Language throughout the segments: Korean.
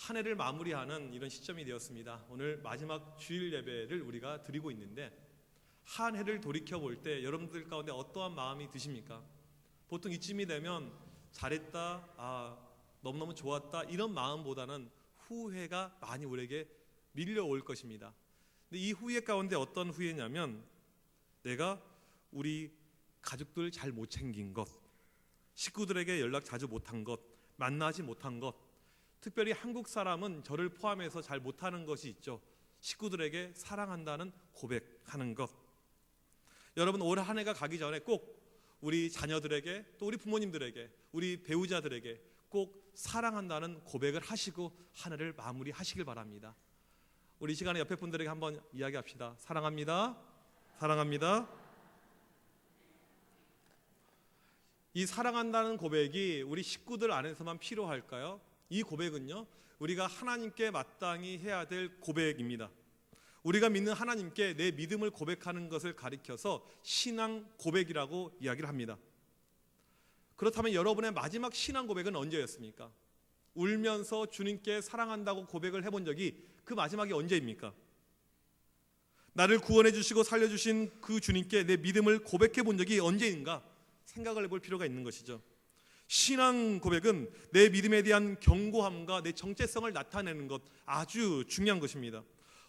한 해를 마무리하는 이런 시점이 되었습니다. 오늘 마지막 주일 예배를 우리가 드리고 있는데, 한 해를 돌이켜볼 때 여러분들 가운데 어떠한 마음이 드십니까? 보통 이쯤이 되면 잘했다, 너무너무 좋았다, 이런 마음보다는 후회가 많이 우리에게 밀려올 것입니다. 근데 이 후회 가운데 어떤 후회냐면, 내가 우리 가족들 잘 못 챙긴 것, 식구들에게 연락 자주 못한 것, 만나지 못한 것, 특별히 한국 사람은 저를 포함해서 잘 못하는 것이 있죠. 식구들에게 사랑한다는 고백하는 것. 여러분, 올 한 해가 가기 전에 꼭 우리 자녀들에게, 또 우리 부모님들에게, 우리 배우자들에게 꼭 사랑한다는 고백을 하시고 한 해를 마무리하시길 바랍니다. 우리 이 시간에 옆에 분들에게 한번 이야기합시다. 사랑합니다. 사랑합니다. 이 사랑한다는 고백이 우리 식구들 안에서만 필요할까요? 이 고백은요, 우리가 하나님께 마땅히 해야 될 고백입니다. 우리가 믿는 하나님께 내 믿음을 고백하는 것을 가리켜서 신앙 고백이라고 이야기를 합니다. 그렇다면 여러분의 마지막 신앙 고백은 언제였습니까? 울면서 주님께 사랑한다고 고백을 해본 적이 그 마지막이 언제입니까? 나를 구원해 주시고 살려주신 그 주님께 내 믿음을 고백해 본 적이 언제인가 생각을 해볼 필요가 있는 것이죠. 신앙 고백은 내 믿음에 대한 견고함과 내 정체성을 나타내는 것, 아주 중요한 것입니다.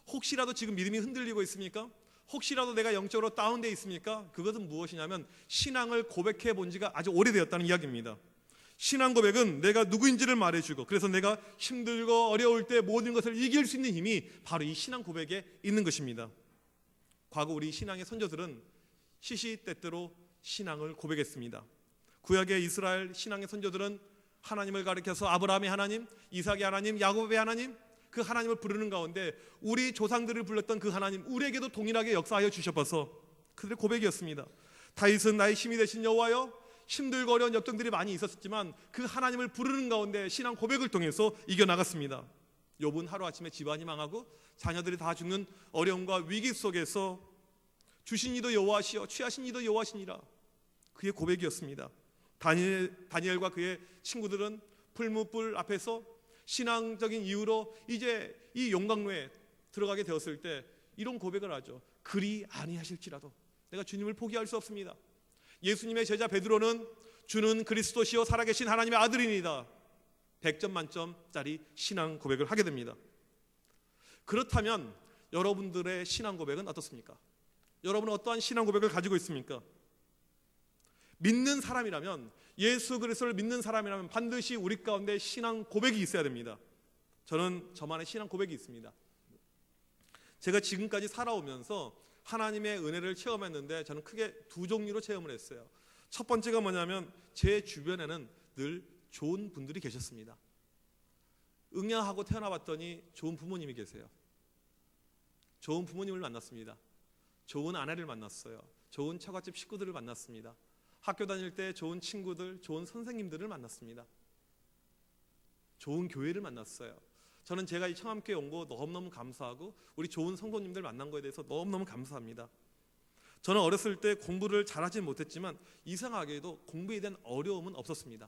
혹시라도 지금 믿음이 흔들리고 있습니까? 혹시라도 내가 영적으로 다운되어 있습니까? 그것은 무엇이냐면 신앙을 고백해 본 지가 아주 오래되었다는 이야기입니다. 신앙 고백은 내가 누구인지를 말해주고, 그래서 내가 힘들고 어려울 때 모든 것을 이길 수 있는 힘이 바로 이 신앙 고백에 있는 것입니다. 과거 우리 신앙의 선조들은 시시때때로 신앙을 고백했습니다. 구약의 이스라엘 신앙의 선조들은 하나님을 가리켜서 아브라함의 하나님, 이삭의 하나님, 야곱의 하나님, 그 하나님을 부르는 가운데 우리 조상들을 불렀던 그 하나님, 우리에게도 동일하게 역사하여 주셔서 그들의 고백이었습니다. 다윗은 나의 힘이 되신 여호와여, 힘들고 어려운 역경들이 많이 있었지만 그 하나님을 부르는 가운데 신앙 고백을 통해서 이겨나갔습니다. 욥은 하루아침에 집안이 망하고 자녀들이 다 죽는 어려움과 위기 속에서 주신 이도 여호와시여 취하신 이도 여호와시니라, 그의 고백이었습니다. 다니엘과 그의 친구들은 풀무불 앞에서 신앙적인 이유로 이제 이 용광로에 들어가게 되었을 때 이런 고백을 하죠. 그리 아니하실지라도 내가 주님을 포기할 수 없습니다. 예수님의 제자 베드로는 주는 그리스도시요 살아계신 하나님의 아들이니다 100점 만점짜리 신앙 고백을 하게 됩니다. 그렇다면 여러분들의 신앙 고백은 어떻습니까? 여러분은 어떠한 신앙 고백을 가지고 있습니까? 믿는 사람이라면, 예수 그리스도를 믿는 사람이라면 반드시 우리 가운데 신앙 고백이 있어야 됩니다. 저는 저만의 신앙 고백이 있습니다. 제가 지금까지 살아오면서 하나님의 은혜를 체험했는데 저는 크게 두 종류로 체험을 했어요. 첫 번째가 뭐냐면 제 주변에는 늘 좋은 분들이 계셨습니다. 응양하고 태어나봤더니 좋은 부모님이 계세요. 좋은 부모님을 만났습니다. 좋은 아내를 만났어요. 좋은 처갓집 식구들을 만났습니다. 학교 다닐 때 좋은 친구들, 좋은 선생님들을 만났습니다. 좋은 교회를 만났어요. 저는 제가 이 청함교회 온 거 너무너무 감사하고 우리 좋은 성도님들 만난 거에 대해서 너무너무 감사합니다. 저는 어렸을 때 공부를 잘하지 못했지만 이상하게도 공부에 대한 어려움은 없었습니다.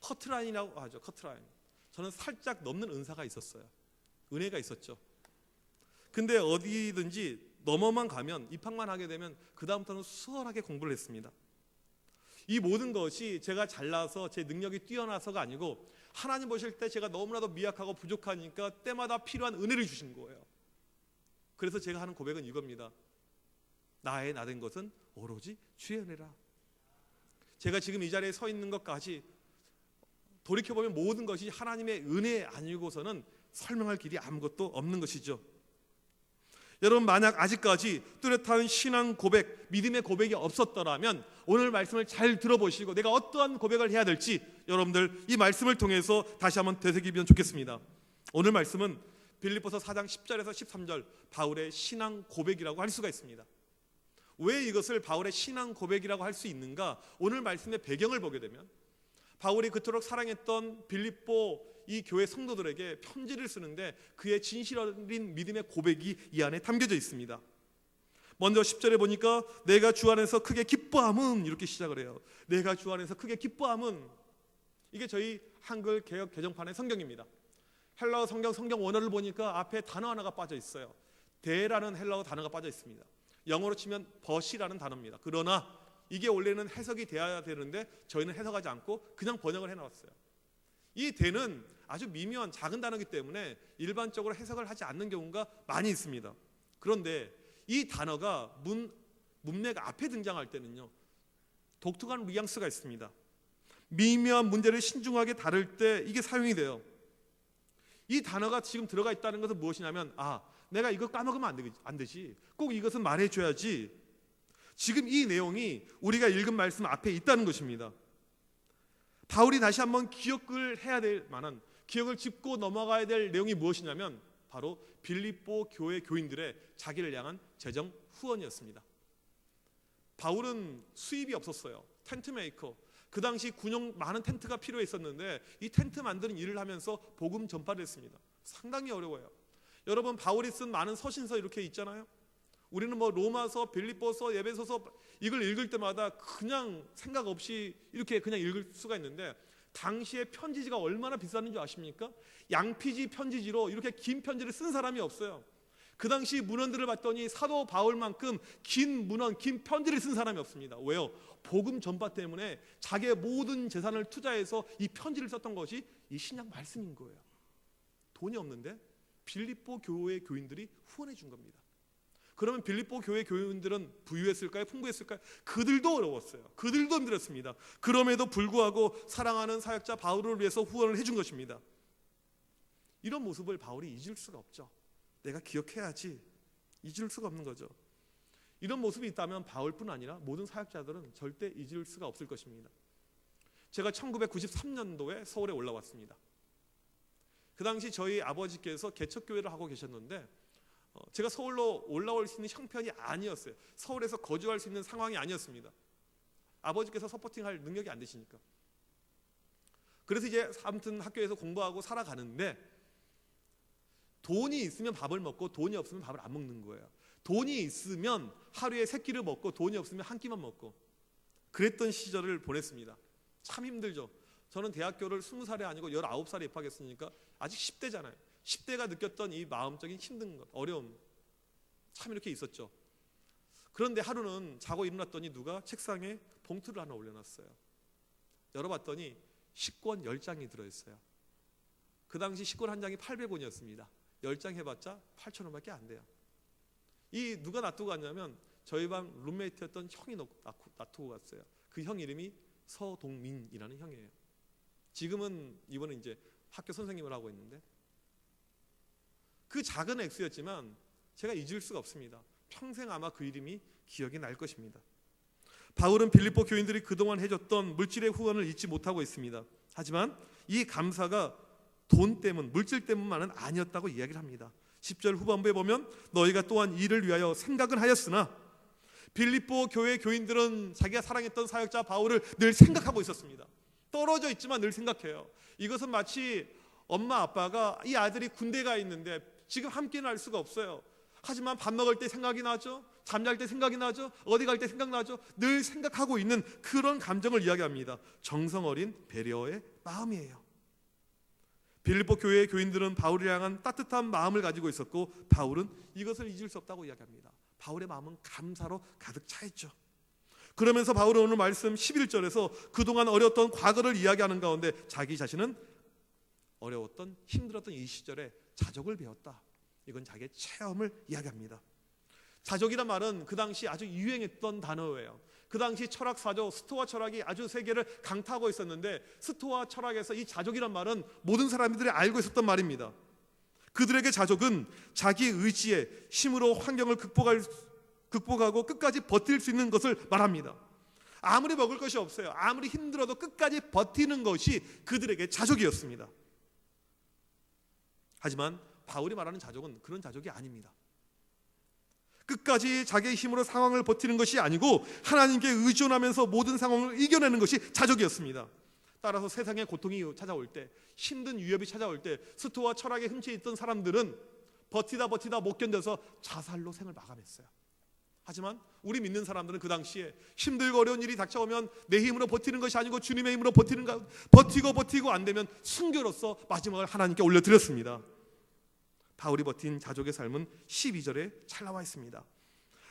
커트라인이라고 하죠. 커트라인. 저는 살짝 넘는 은사가 있었어요. 은혜가 있었죠. 근데 어디든지 넘어만 가면, 입학만 하게 되면 그 다음부터는 수월하게 공부를 했습니다. 이 모든 것이 제가 잘나서 제 능력이 뛰어나서가 아니고 하나님 보실 때 제가 너무나도 미약하고 부족하니까 때마다 필요한 은혜를 주신 거예요. 그래서 제가 하는 고백은 이겁니다. 나의 나된 것은 오로지 주의 은혜라. 제가 지금 이 자리에 서 있는 것까지 돌이켜보면 모든 것이 하나님의 은혜 아니고서는 설명할 길이 아무것도 없는 것이죠. 여러분, 만약 아직까지 뚜렷한 신앙 고백, 믿음의 고백이 없었더라면 오늘 말씀을 잘 들어보시고 내가 어떠한 고백을 해야 될지 여러분들 이 말씀을 통해서 다시 한번 되새기면 좋겠습니다. 오늘 말씀은 빌립보서 4장 10절에서 13절 바울의 신앙 고백이라고 할 수가 있습니다. 왜 이것을 바울의 신앙 고백이라고 할 수 있는가? 오늘 말씀의 배경을 보게 되면 바울이 그토록 사랑했던 빌립보 이 교회 성도들에게 편지를 쓰는데 그의 진실 어린 믿음의 고백이 이 안에 담겨져 있습니다. 먼저 10절에 보니까 내가 주 안에서 크게 기뻐함은, 이렇게 시작을 해요. 내가 주 안에서 크게 기뻐함은, 이게 저희 한글 개역 개정판의 성경입니다. 헬라어 성경 원어를 보니까 앞에 단어 하나가 빠져 있어요. 대라는 헬라어 단어가 빠져 있습니다. 영어로 치면 벗이라는 단어입니다. 그러나 이게 원래는 해석이 돼야 되는데 저희는 해석하지 않고 그냥 번역을 해놨어요. 이 대는 아주 미묘한 작은 단어이기 때문에 일반적으로 해석을 하지 않는 경우가 많이 있습니다. 그런데 이 단어가 문맥 앞에 등장할 때는요, 독특한 뉘앙스가 있습니다. 미묘한 문제를 신중하게 다룰 때 이게 사용이 돼요. 이 단어가 지금 들어가 있다는 것은 무엇이냐면, 내가 이거 까먹으면 안 되지. 꼭 이것은 말해줘야지. 지금 이 내용이 우리가 읽은 말씀 앞에 있다는 것입니다. 바울이 다시 한번 기억을 해야 될 만한, 기억을 짚고 넘어가야 될 내용이 무엇이냐면 바로 빌립보 교회 교인들의 자기를 향한 재정 후원이었습니다. 바울은 수입이 없었어요. 텐트 메이커. 그 당시 군용 많은 텐트가 필요했었는데 이 텐트 만드는 일을 하면서 복음 전파를 했습니다. 상당히 어려워요. 여러분, 바울이 쓴 많은 서신서 이렇게 있잖아요. 우리는 로마서, 빌립보서, 에베소서 이걸 읽을 때마다 그냥 생각 없이 이렇게 그냥 읽을 수가 있는데, 당시에 편지지가 얼마나 비쌌는 줄 아십니까? 양피지 편지지로 이렇게 긴 편지를 쓴 사람이 없어요. 그 당시 문헌들을 봤더니 사도 바울만큼 긴 문헌, 긴 편지를 쓴 사람이 없습니다. 왜요? 복음 전파 때문에 자기의 모든 재산을 투자해서 이 편지를 썼던 것이 이 신약 말씀인 거예요. 돈이 없는데 빌립보 교회 교인들이 후원해 준 겁니다. 그러면 빌립보 교회 교인들은 부유했을까요? 풍부했을까요? 그들도 어려웠어요. 그들도 힘들었습니다. 그럼에도 불구하고 사랑하는 사역자 바울을 위해서 후원을 해준 것입니다. 이런 모습을 바울이 잊을 수가 없죠. 내가 기억해야지. 잊을 수가 없는 거죠. 이런 모습이 있다면 바울뿐 아니라 모든 사역자들은 절대 잊을 수가 없을 것입니다. 제가 1993년도에 서울에 올라왔습니다. 그 당시 저희 아버지께서 개척교회를 하고 계셨는데 제가 서울로 올라올 수 있는 형편이 아니었어요. 서울에서 거주할 수 있는 상황이 아니었습니다. 아버지께서 서포팅할 능력이 안 되시니까. 그래서 이제 아무튼 학교에서 공부하고 살아가는데, 돈이 있으면 밥을 먹고 돈이 없으면 밥을 안 먹는 거예요. 돈이 있으면 하루에 3끼를 먹고 돈이 없으면 한 끼만 먹고, 그랬던 시절을 보냈습니다. 참 힘들죠. 저는 대학교를 20살이 아니고 19살에 입학했으니까 아직 10대잖아요. 10대가 느꼈던 이 마음적인 힘든 것, 어려움, 참 이렇게 있었죠. 그런데 하루는 자고 일어났더니 누가 책상에 봉투를 하나 올려놨어요. 열어봤더니 식권 10장이 들어있어요. 그 당시 식권 한 장이 800원이었습니다. 10장 해봤자 8,000원밖에 안 돼요. 이 누가 놔두고 갔냐면 저희 반 룸메이트였던 형이 놔두고 갔어요. 그 형 이름이 서동민이라는 형이에요. 지금은 이번에 이제 학교 선생님을 하고 있는데, 그 작은 액수였지만 제가 잊을 수가 없습니다. 평생 아마 그 이름이 기억이 날 것입니다. 바울은 빌립보 교인들이 그동안 해줬던 물질의 후원을 잊지 못하고 있습니다. 하지만 이 감사가 돈 때문, 물질 때문만은 아니었다고 이야기를 합니다. 10절 후반부에 보면 너희가 또한 이를 위하여 생각은 하였으나, 빌립보 교회 교인들은 자기가 사랑했던 사역자 바울을 늘 생각하고 있었습니다. 떨어져 있지만 늘 생각해요. 이것은 마치 엄마 아빠가 이 아들이 군대 가 있는데 지금 함께는 할 수가 없어요. 하지만 밥 먹을 때 생각이 나죠. 잠잘 때 생각이 나죠. 어디 갈 때 생각나죠. 늘 생각하고 있는 그런 감정을 이야기합니다. 정성 어린 배려의 마음이에요. 빌립보 교회의 교인들은 바울을 향한 따뜻한 마음을 가지고 있었고, 바울은 이것을 잊을 수 없다고 이야기합니다. 바울의 마음은 감사로 가득 차 있죠. 그러면서 바울은 오늘 말씀 11절에서 그동안 어려웠던 과거를 이야기하는 가운데 자기 자신은 어려웠던, 힘들었던 이 시절에 자족을 배웠다. 이건 자기의 체험을 이야기합니다. 자족이란 말은 그 당시 아주 유행했던 단어예요. 그 당시 철학사조 스토아 철학이 아주 세계를 강타하고 있었는데, 스토아 철학에서 이 자족이란 말은 모든 사람들이 알고 있었던 말입니다. 그들에게 자족은 자기 의지에 힘으로 환경을 극복하고 끝까지 버틸 수 있는 것을 말합니다. 아무리 먹을 것이 없어요. 아무리 힘들어도 끝까지 버티는 것이 그들에게 자족이었습니다. 하지만 바울이 말하는 자족은 그런 자족이 아닙니다. 끝까지 자기의 힘으로 상황을 버티는 것이 아니고 하나님께 의존하면서 모든 상황을 이겨내는 것이 자족이었습니다. 따라서 세상의 고통이 찾아올 때, 힘든 위협이 찾아올 때 스토아 철학에 흠취해 있던 사람들은 버티다 못 견뎌서 자살로 생을 마감했어요. 하지만 우리 믿는 사람들은 그 당시에 힘들고 어려운 일이 닥쳐오면 내 힘으로 버티는 것이 아니고 주님의 힘으로 버티고 안 되면 순교로서 마지막을 하나님께 올려드렸습니다. 바울이 버틴 자족의 삶은 12절에 잘 나와 있습니다.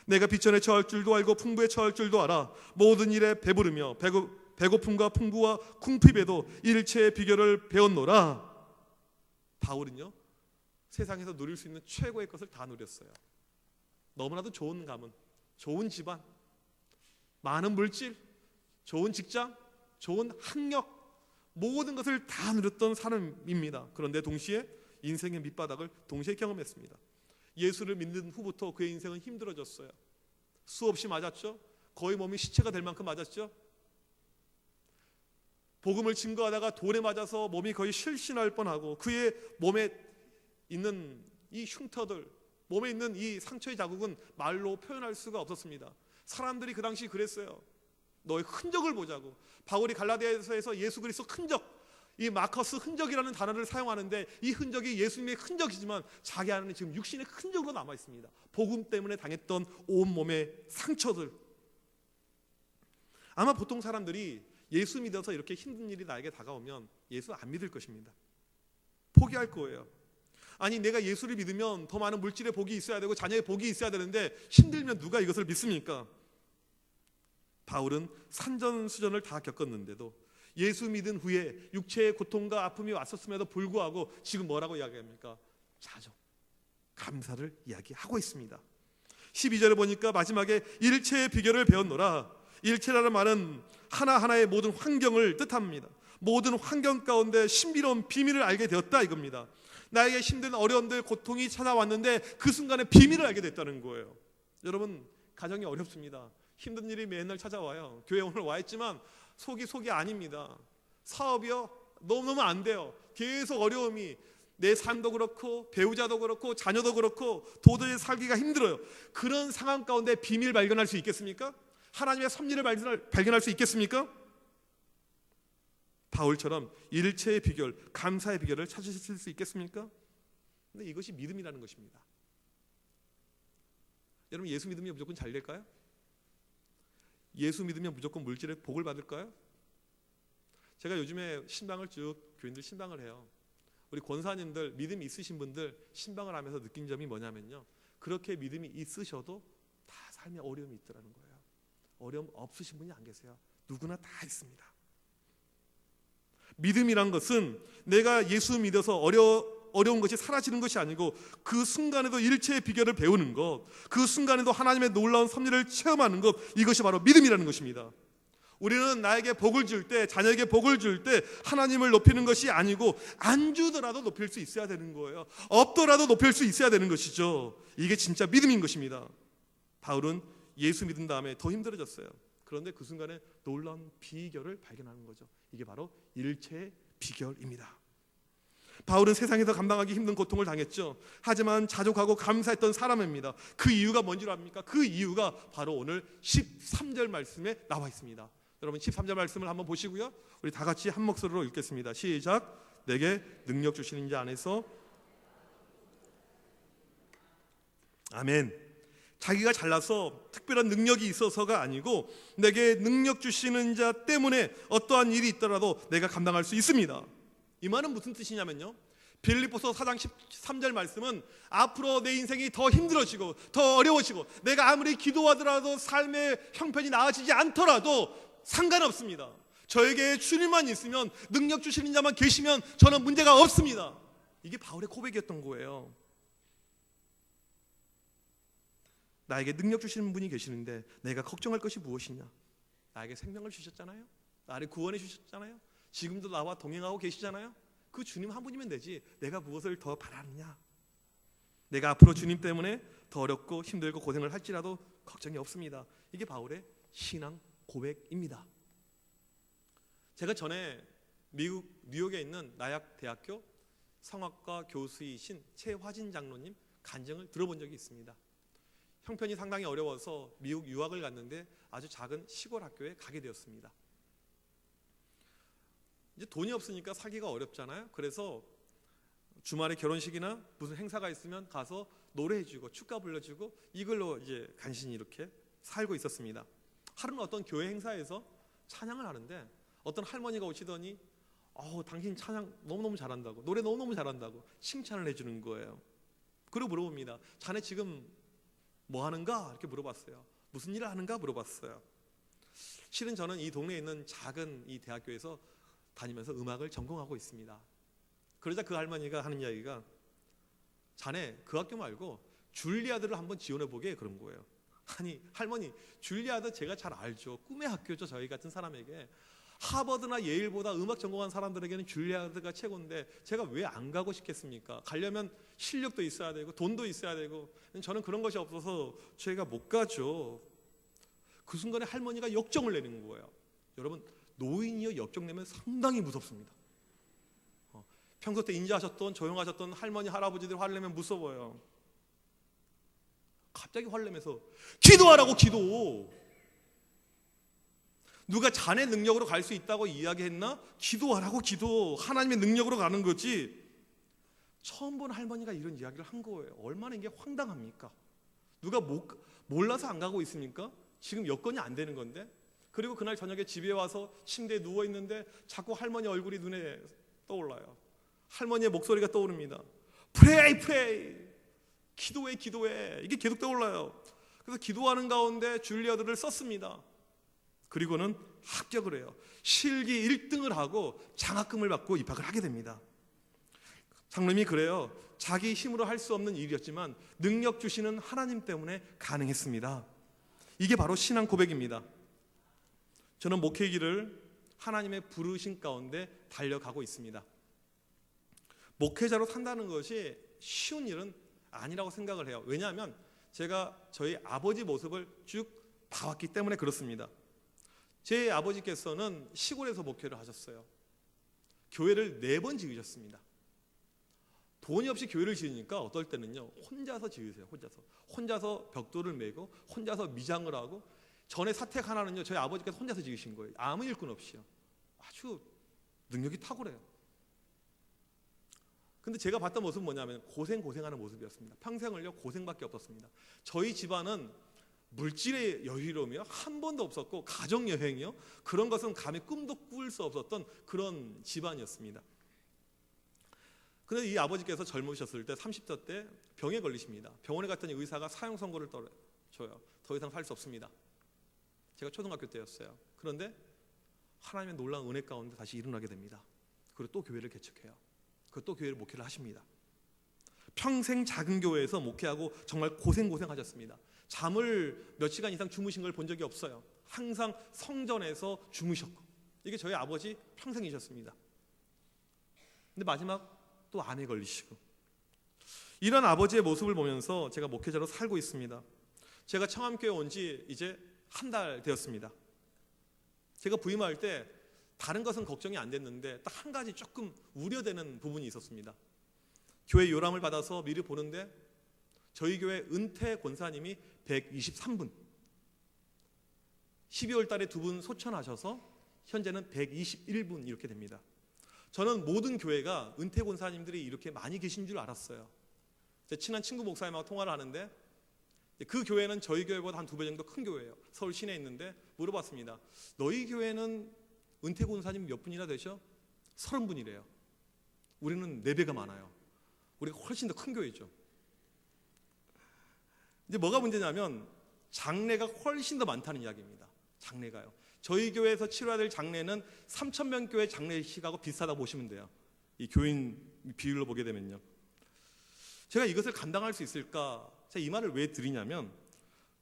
내가 비천에 처할 줄도 알고 풍부에 처할 줄도 알아. 모든 일에 배부르며 배고픔과 풍부와 궁핍에도 일체의 비결을 배웠노라. 바울은요, 세상에서 누릴 수 있는 최고의 것을 다 누렸어요. 너무나도 좋은 가문, 좋은 집안, 많은 물질, 좋은 직장, 좋은 학력, 모든 것을 다 누렸던 사람입니다. 그런데 동시에 인생의 밑바닥을 동시에 경험했습니다. 예수를 믿는 후부터 그의 인생은 힘들어졌어요. 수없이 맞았죠. 거의 몸이 시체가 될 만큼 맞았죠. 복음을 증거하다가 돌에 맞아서 몸이 거의 실신할 뻔하고 그의 몸에 있는 이 흉터들, 몸에 있는 이 상처의 자국은 말로 표현할 수가 없었습니다. 사람들이 그 당시 그랬어요. 너의 흔적을 보자고. 바울이 갈라디아서에서 예수 그리스도 흔적, 이 마커스 흔적이라는 단어를 사용하는데 이 흔적이 예수님의 흔적이지만 자기 안에는 지금 육신의 흔적으로 남아 있습니다. 복음 때문에 당했던 온몸의 상처들. 아마 보통 사람들이 예수 믿어서 이렇게 힘든 일이 나에게 다가오면 예수 안 믿을 것입니다. 포기할 거예요. 아니, 내가 예수를 믿으면 더 많은 물질의 복이 있어야 되고 자녀의 복이 있어야 되는데 힘들면 누가 이것을 믿습니까? 바울은 산전수전을 다 겪었는데도 예수 믿은 후에 육체의 고통과 아픔이 왔었음에도 불구하고 지금 뭐라고 이야기합니까? 자족, 감사를 이야기하고 있습니다. 12절에 보니까 마지막에 일체의 비결을 배웠노라. 일체라는 말은 하나하나의 모든 환경을 뜻합니다. 모든 환경 가운데 신비로운 비밀을 알게 되었다 이겁니다. 나에게 힘든 어려움들, 고통이 찾아왔는데 그 순간에 비밀을 알게 됐다는 거예요. 여러분, 가정이 어렵습니다. 힘든 일이 맨날 찾아와요. 교회 오늘 와 있지만 속이 아닙니다. 사업이요? 너무너무 안 돼요. 계속 어려움이, 내 삶도 그렇고 배우자도 그렇고 자녀도 그렇고 도저히 살기가 힘들어요. 그런 상황 가운데 비밀 발견할 수 있겠습니까? 하나님의 섭리를 발견할 수 있겠습니까? 바울처럼 일체의 비결, 감사의 비결을 찾으실 수 있겠습니까? 근데 이것이 믿음이라는 것입니다. 여러분, 예수 믿으면 무조건 잘 될까요? 예수 믿으면 무조건 물질의 복을 받을까요? 제가 요즘에 신방을 쭉 교인들 신방을 해요. 우리 권사님들, 믿음이 있으신 분들 신방을 하면서 느낀 점이 뭐냐면요, 그렇게 믿음이 있으셔도 다 삶에 어려움이 있더라는 거예요. 어려움 없으신 분이 안 계세요. 누구나 다 있습니다. 믿음이란 것은 내가 예수 믿어서 어려운 것이 사라지는 것이 아니고 그 순간에도 일체의 비결을 배우는 것, 그 순간에도 하나님의 놀라운 섭리를 체험하는 것, 이것이 바로 믿음이라는 것입니다. 우리는 나에게 복을 줄 때, 자녀에게 복을 줄 때 하나님을 높이는 것이 아니고 안 주더라도 높일 수 있어야 되는 거예요. 없더라도 높일 수 있어야 되는 것이죠. 이게 진짜 믿음인 것입니다. 바울은 예수 믿은 다음에 더 힘들어졌어요. 그런데 그 순간에 놀라운 비결을 발견하는 거죠. 이게 바로 일체의 비결입니다. 바울은 세상에서 감당하기 힘든 고통을 당했죠. 하지만 자족하고 감사했던 사람입니다. 그 이유가 뭔지 압니까? 그 이유가 바로 오늘 13절 말씀에 나와 있습니다. 여러분, 13절 말씀을 한번 보시고요, 우리 다 같이 한 목소리로 읽겠습니다. 시작. 내게 능력 주시는 자 안에서. 아멘. 자기가 잘나서 특별한 능력이 있어서가 아니고 내게 능력 주시는 자 때문에 어떠한 일이 있더라도 내가 감당할 수 있습니다. 이 말은 무슨 뜻이냐면요, 빌립보서 4장 13절 말씀은 앞으로 내 인생이 더 힘들어지고 더 어려워지고 내가 아무리 기도하더라도 삶의 형편이 나아지지 않더라도 상관없습니다. 저에게 주님만 있으면, 능력 주시는 자만 계시면 저는 문제가 없습니다. 이게 바울의 고백이었던 거예요. 나에게 능력 주시는 분이 계시는데 내가 걱정할 것이 무엇이냐? 나에게 생명을 주셨잖아요. 나를 구원해 주셨잖아요. 지금도 나와 동행하고 계시잖아요. 그 주님 한 분이면 되지 내가 무엇을 더 바라느냐? 내가 앞으로 주님 때문에 더 어렵고 힘들고 고생을 할지라도 걱정이 없습니다. 이게 바울의 신앙 고백입니다. 제가 전에 미국 뉴욕에 있는 나약 대학교 성악과 교수이신 최화진 장로님 간증을 들어본 적이 있습니다. 형편이 상당히 어려워서 미국 유학을 갔는데 아주 작은 시골 학교에 가게 되었습니다. 이제 돈이 없으니까 살기가 어렵잖아요. 그래서 주말에 결혼식이나 무슨 행사가 있으면 가서 노래해주고 축가 불러주고 이걸로 이제 간신히 이렇게 살고 있었습니다. 하루는 어떤 교회 행사에서 찬양을 하는데 어떤 할머니가 오시더니 당신 찬양 너무너무 잘한다고, 노래 너무너무 잘한다고 칭찬을 해주는 거예요. 그리고 물어봅니다. 자네 지금 뭐 하는가? 이렇게 물어봤어요. 무슨 일을 하는가? 물어봤어요. 실은 저는 이 동네에 있는 작은 이 대학교에서 다니면서 음악을 전공하고 있습니다. 그러자 그 할머니가 하는 이야기가 자네 그 학교 말고 줄리아드를 한번 지원해보게 그런 거예요. 아니 할머니, 줄리아드 제가 잘 알죠. 꿈의 학교죠. 저희 같은 사람에게. 하버드나 예일보다 음악 전공한 사람들에게는 줄리아드가 최고인데 제가 왜 안 가고 싶겠습니까? 가려면 실력도 있어야 되고 돈도 있어야 되고 저는 그런 것이 없어서 제가 못 가죠. 그 순간에 할머니가 역정을 내는 거예요. 여러분, 노인이여 역정내면 상당히 무섭습니다. 평소 때 인자하셨던 조용하셨던 할머니 할아버지들 화를 내면 무서워요. 갑자기 화를 내면서 기도하라고, 기도. 누가 자네 능력으로 갈 수 있다고 이야기했나? 기도하라고, 기도. 하나님의 능력으로 가는 거지. 처음 본 할머니가 이런 이야기를 한 거예요. 얼마나 이게 황당합니까? 누가 몰라서 안 가고 있습니까? 지금 여건이 안 되는 건데. 그리고 그날 저녁에 집에 와서 침대에 누워 있는데 자꾸 할머니 얼굴이 눈에 떠올라요. 할머니의 목소리가 떠오릅니다. Pray, pray. 기도해, 기도해. 이게 계속 떠올라요. 그래서 기도하는 가운데 줄리아드를 썼습니다. 그리고는 합격을 해요. 실기 1등을 하고 장학금을 받고 입학을 하게 됩니다. 장로님이 그래요. 자기 힘으로 할 수 없는 일이었지만 능력 주시는 하나님 때문에 가능했습니다. 이게 바로 신앙 고백입니다. 저는 목회 길을 하나님의 부르신 가운데 달려가고 있습니다. 목회자로 산다는 것이 쉬운 일은 아니라고 생각을 해요. 왜냐하면 제가 저희 아버지 모습을 쭉 봐왔기 때문에 그렇습니다. 제 아버지께서는 시골에서 목회를 하셨어요. 교회를 4번 지으셨습니다. 돈이 없이 교회를 지으니까 어떨 때는요 혼자서 지으세요. 혼자서 벽돌을 메고 혼자서 미장을 하고, 전에 사택 하나는요 저희 아버지께서 혼자서 지으신 거예요. 아무 일꾼 없이요. 아주 능력이 탁월해요. 근데 제가 봤던 모습은 뭐냐면 고생하는 모습이었습니다. 평생을요 고생밖에 없었습니다. 저희 집안은 물질의 여유로움이요 한 번도 없었고, 가정여행이요 그런 것은 감히 꿈도 꿀 수 없었던 그런 집안이었습니다. 그런데 이 아버지께서 젊으셨을 때 30대 때 병에 걸리십니다. 병원에 갔더니 의사가 사형 선고를 줘요. 더 이상 살 수 없습니다. 제가 초등학교 때였어요. 그런데 하나님의 놀라운 은혜 가운데 다시 일어나게 됩니다. 그리고 또 교회를 개척해요. 그리고 또 교회를 목회를 하십니다. 평생 작은 교회에서 목회하고 정말 고생하셨습니다. 잠을 몇 시간 이상 주무신 걸 본 적이 없어요. 항상 성전에서 주무셨고, 이게 저희 아버지 평생이셨습니다. 근데 마지막 또 암에 걸리시고, 이런 아버지의 모습을 보면서 제가 목회자로 살고 있습니다. 제가 청암교회 온 지 이제 한 달 되었습니다. 제가 부임할 때 다른 것은 걱정이 안 됐는데 딱 한 가지 조금 우려되는 부분이 있었습니다. 교회 요람을 받아서 미리 보는데 저희 교회 은퇴 권사님이 123분, 12월 달에 2분 소천하셔서 현재는 121분 이렇게 됩니다. 저는 모든 교회가 은퇴 권사님들이 이렇게 많이 계신 줄 알았어요. 제 친한 친구 목사님하고 통화를 하는데 그 교회는 저희 교회보다 한 2배 정도 큰 교회예요. 서울 시내에 있는데 물어봤습니다. 너희 교회는 은퇴 권사님 몇 분이나 되셔? 30분이래요. 우리는 4배가 많아요. 우리가 훨씬 더 큰 교회죠. 이제 뭐가 문제냐면 장례가 훨씬 더 많다는 이야기입니다. 장례가요. 저희 교회에서 치러야 될 장례는 3,000명 교회 장례식하고 비슷하다고 보시면 돼요. 이 교인 비율로 보게 되면요. 제가 이것을 감당할 수 있을까? 제가 이 말을 왜 드리냐면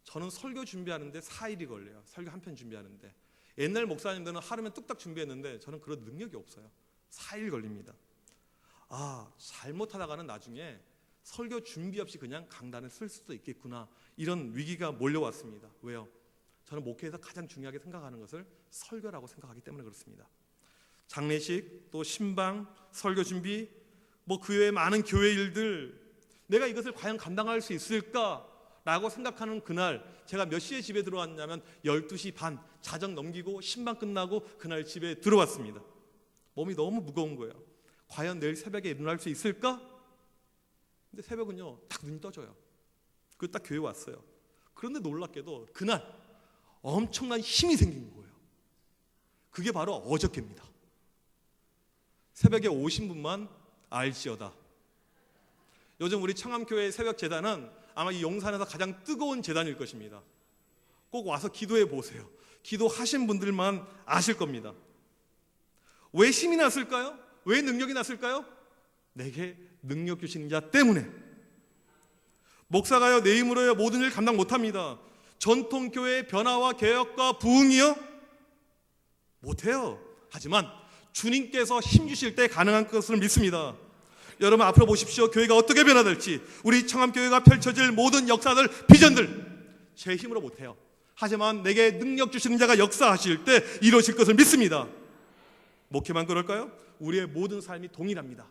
저는 설교 준비하는데 4일이 걸려요. 설교 한 편 준비하는데. 옛날 목사님들은 하루면 뚝딱 준비했는데 저는 그런 능력이 없어요. 4일 걸립니다. 잘못하다가는 나중에 설교 준비 없이 그냥 강단을 쓸 수도 있겠구나, 이런 위기가 몰려왔습니다. 왜요? 저는 목회에서 가장 중요하게 생각하는 것을 설교라고 생각하기 때문에 그렇습니다. 장례식, 또 신방, 설교 준비, 그 외에 많은 교회 일들, 내가 이것을 과연 감당할 수 있을까라고 생각하는 그날, 제가 몇 시에 집에 들어왔냐면 12시 반, 자정 넘기고 신방 끝나고 그날 집에 들어왔습니다. 몸이 너무 무거운 거예요. 과연 내일 새벽에 일어날 수 있을까? 근데 새벽은요 딱 눈이 떠져요. 그리고 딱 교회 왔어요. 그런데 놀랍게도 그날 엄청난 힘이 생긴 거예요. 그게 바로 어저께입니다. 새벽에 오신 분만 알지어다. 요즘 우리 청암교회 새벽 제단은 아마 이 용산에서 가장 뜨거운 제단일 것입니다. 꼭 와서 기도해 보세요. 기도하신 분들만 아실 겁니다. 왜 힘이 났을까요? 왜 능력이 났을까요? 내게 능력 주시는 자 때문에. 목사가요 내 힘으로요 모든 일 감당 못합니다. 전통교회의 변화와 개혁과 부흥이요 못해요. 하지만 주님께서 힘 주실 때 가능한 것을 믿습니다. 여러분 앞으로 보십시오. 교회가 어떻게 변화될지, 우리 청암교회가 펼쳐질 모든 역사들, 비전들 제 힘으로 못해요. 하지만 내게 능력 주시는 자가 역사하실 때 이루어질 것을 믿습니다. 목회만 그럴까요? 우리의 모든 삶이 동일합니다.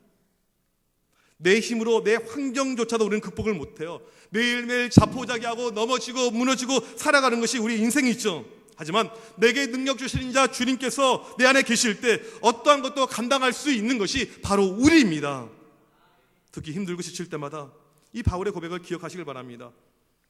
내 힘으로 내 환경조차도 우리는 극복을 못해요. 매일매일 자포자기하고 넘어지고 무너지고 살아가는 것이 우리 인생이죠. 하지만 내게 능력 주시는 자 주님께서 내 안에 계실 때 어떠한 것도 감당할 수 있는 것이 바로 우리입니다. 특히 힘들고 지칠 때마다 이 바울의 고백을 기억하시길 바랍니다.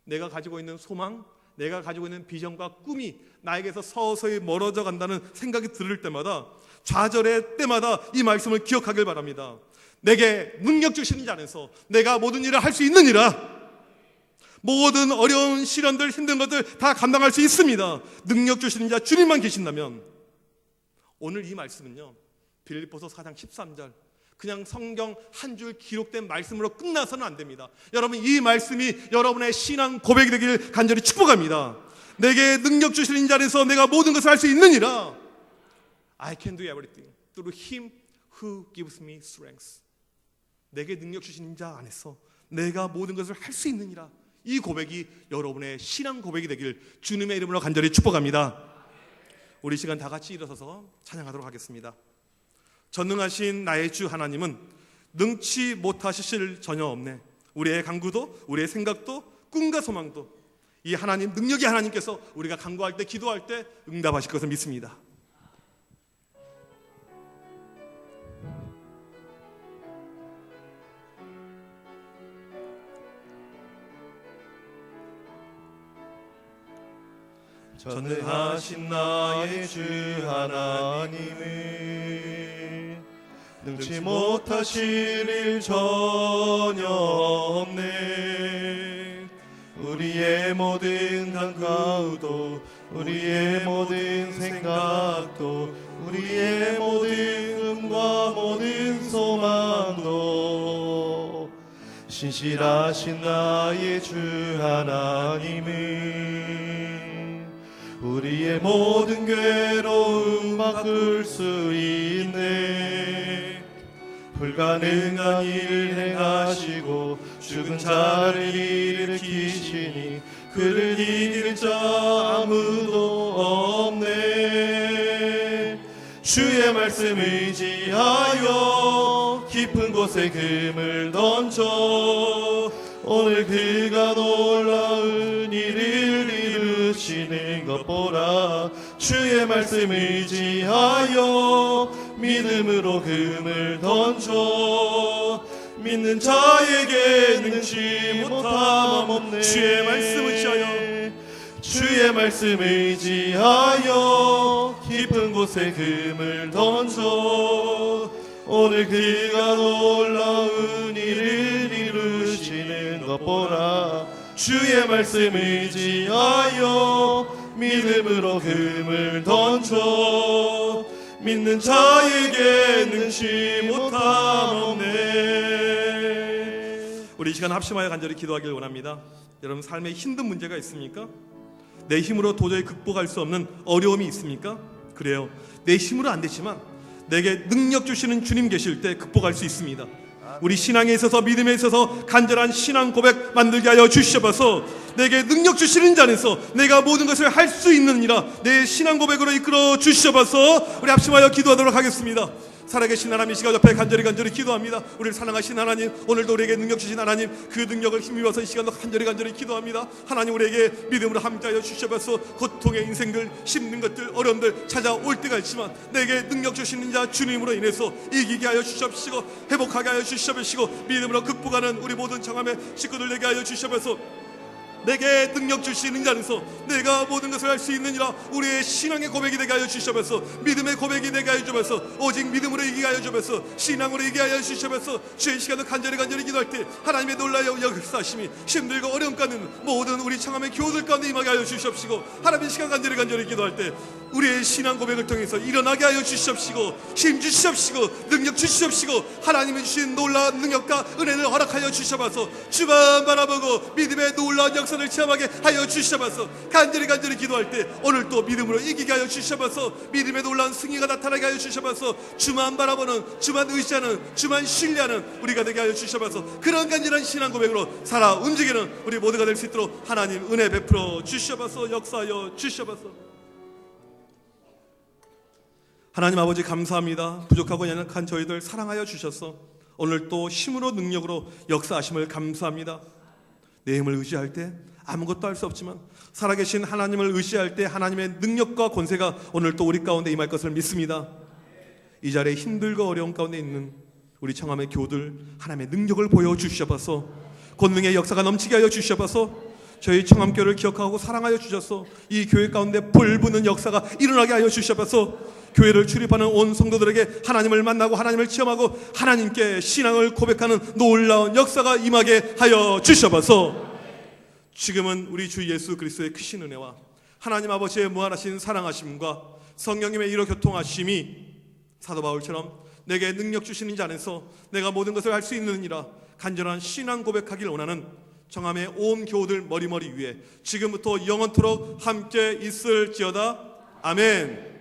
내가 가지고 있는 소망, 내가 가지고 있는 비전과 꿈이 나에게서 서서히 멀어져 간다는 생각이 들을 때마다, 좌절의 때마다 이 말씀을 기억하길 바랍니다. 내게 능력 주시는 자 안에서 내가 모든 일을 할 수 있느니라. 모든 어려운 시련들, 힘든 것들 다 감당할 수 있습니다. 능력 주시는 자 주님만 계신다면. 오늘 이 말씀은요 빌립보서 4장 13절 그냥 성경 한 줄 기록된 말씀으로 끝나서는 안 됩니다. 여러분 이 말씀이 여러분의 신앙 고백이 되길 간절히 축복합니다. 내게 능력 주시는 자 안에서 내가 모든 것을 할 수 있느니라. I can do everything through him who gives me strength. 내게 능력 주시는 자 안에서 내가 모든 것을 할 수 있느니라. 이 고백이 여러분의 신앙 고백이 되길 주님의 이름으로 간절히 축복합니다. 우리 시간 다 같이 일어서서 찬양하도록 하겠습니다. 전능하신 나의 주 하나님은 능치 못하실 전혀 없네. 우리의 간구도, 우리의 생각도, 꿈과 소망도 이 하나님, 능력의 하나님께서 우리가 간구할 때, 기도할 때 응답하실 것을 믿습니다. 전능하신 나의 주 하나님은 능치 못하실 일 전혀 없네. 우리의 모든 간구도, 우리의 모든 생각도, 우리의 모든 꿈과 모든 소망도 신실하신 나의 주 하나님은 우리의 모든 괴로움 바꿀 수 있네. 불가능한 일 행하시고 죽은 자를 일으키시니 그를 이길 자 아무도 없네. 주의 말씀 의지하여 깊은 곳에 금을 던져 오늘 그가 놀라운 일을 이루시는 것 보라. 주의 말씀 의지하여 믿음으로 금을 던져 믿는 자에게 능치 못함 없네. 주의 말씀 의지하여, 주의 말씀 의지하여 깊은 곳에 금을 던져 오늘 그가 놀라운 일을 이루시는 것 보라. 주의 말씀 의지하여 믿음으로 금을 던져 믿는 자에게 능치 못함 없네. 우리 이 시간 합심하여 간절히 기도하길 원합니다. 여러분 삶에 힘든 문제가 있습니까? 내 힘으로 도저히 극복할 수 없는 어려움이 있습니까? 그래요. 내 힘으로 안 되지만 내게 능력 주시는 주님 계실 때 극복할 수 있습니다. 우리 신앙에 있어서, 믿음에 있어서 간절한 신앙 고백 만들게 하여 주시옵소서. 내게 능력 주시는 자 안에서 내가 모든 것을 할 수 있느니라. 내 신앙 고백으로 이끌어 주시옵소서. 우리 합심하여 기도하도록 하겠습니다. 살아계신 하나님 이 시간 옆에 간절히 기도합니다. 우리를 사랑하신 하나님, 오늘도 우리에게 능력 주신 하나님, 그 능력을 힘입어서 이 시간도 간절히 기도합니다. 하나님 우리에게 믿음으로 함께하여 주셔서 고통의 인생들, 힘든 것들, 어려움들 찾아올 때가 있지만 내게 능력 주시는 자 주님으로 인해서 이기게 하여 주시옵시고 회복하게 하여 주시옵시고 믿음으로 극복하는 우리 모든 청함의 식구들 되게 하여 주시옵소서. 내게 능력 주시는 자로서 내가 모든 것을 할 수 있느니라. 우리의 신앙의 고백이 되게 하여 주시옵소서. 믿음의 고백이 되게 하여 주옵소서. 오직 믿음으로 이기게 하여 주옵소서. 신앙으로 이기게 하여 주시옵소서. 주의 시간도 간절히 기도할 때 하나님의 놀라운 역사심이 힘들고 어려움 가운데 모든 우리 청함의 교우들 가운데 임하게 하여 주시옵시고 하나님의 시간 간절히 기도할 때 우리의 신앙 고백을 통해서 일어나게 하여 주시옵시고 힘 주시옵시고 능력 주시옵시고 하나님이 주신 놀라운 능력과 은혜를 허락하여 주시옵소서. 주만 바라보고 믿음의 놀라운 역사를 체험하게 하여 주시옵소서. 간절히 기도할 때 오늘 또 믿음으로 이기게 하여 주시옵소서. 믿음의 놀라운 승리가 나타나게 하여 주시옵소서. 주만 바라보는, 주만 의지하는, 주만 신뢰하는 우리가 되게 하여 주시옵소서. 그런 간절한 신앙 고백으로 살아 움직이는 우리 모두가 될 수 있도록 하나님 은혜 베풀어 주시옵소서. 역사하여 주시옵소서. 하나님 아버지 감사합니다. 부족하고 연약한 저희들 사랑하여 주셔서 오늘 또 힘으로 능력으로 역사하심을 감사합니다. 내 힘을 의지할 때 아무것도 할 수 없지만 살아계신 하나님을 의지할 때 하나님의 능력과 권세가 오늘 또 우리 가운데 임할 것을 믿습니다. 이 자리에 힘들고 어려움 가운데 있는 우리 청함의 교우들 하나님의 능력을 보여주시옵소서. 권능의 역사가 넘치게 하여 주시옵소서. 저희 청함교회를 기억하고 사랑하여 주셔서 이 교회 가운데 불붙는 역사가 일어나게 하여 주시옵소서. 교회를 출입하는 온 성도들에게 하나님을 만나고 하나님을 체험하고 하나님께 신앙을 고백하는 놀라운 역사가 임하게 하여 주시옵소서. 지금은 우리 주 예수 그리스도의 크신 은혜와 하나님 아버지의 무한하신 사랑하심과 성령님의 이로 교통하심이 사도 바울처럼 내게 능력 주시는 자 안에서 내가 모든 것을 할 수 있느니라 간절한 신앙 고백하길 원하는 청함의 온 교우들 머리머리 위에 지금부터 영원토록 함께 있을지어다. 아멘.